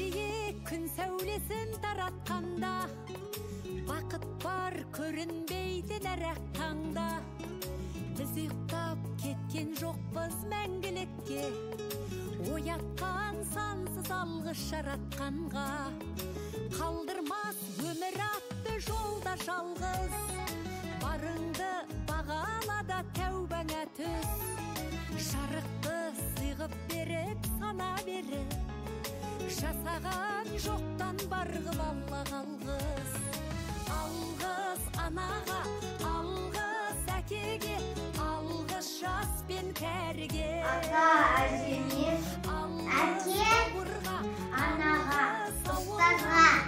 жиі күн сәулесін таратқанда, бақыт бар көрінбейді нәрәк таңда. Біз ұйықтап кеткен жоқпыз мәңгілікке, оятқан сансыз алғыс жаратқанға. Қалдырмас өмір атты жолда жалғыз, барыңды бағалада тәубаңа түс. Шарықты сыйғып беріп сана беріп, жасаған жоқтан барғып алла қалғыз. Алғыз анаға, алғыз әкеге, алғыз жас пен кәріге. Ата, әжеме, әке, анаға, ұстазға.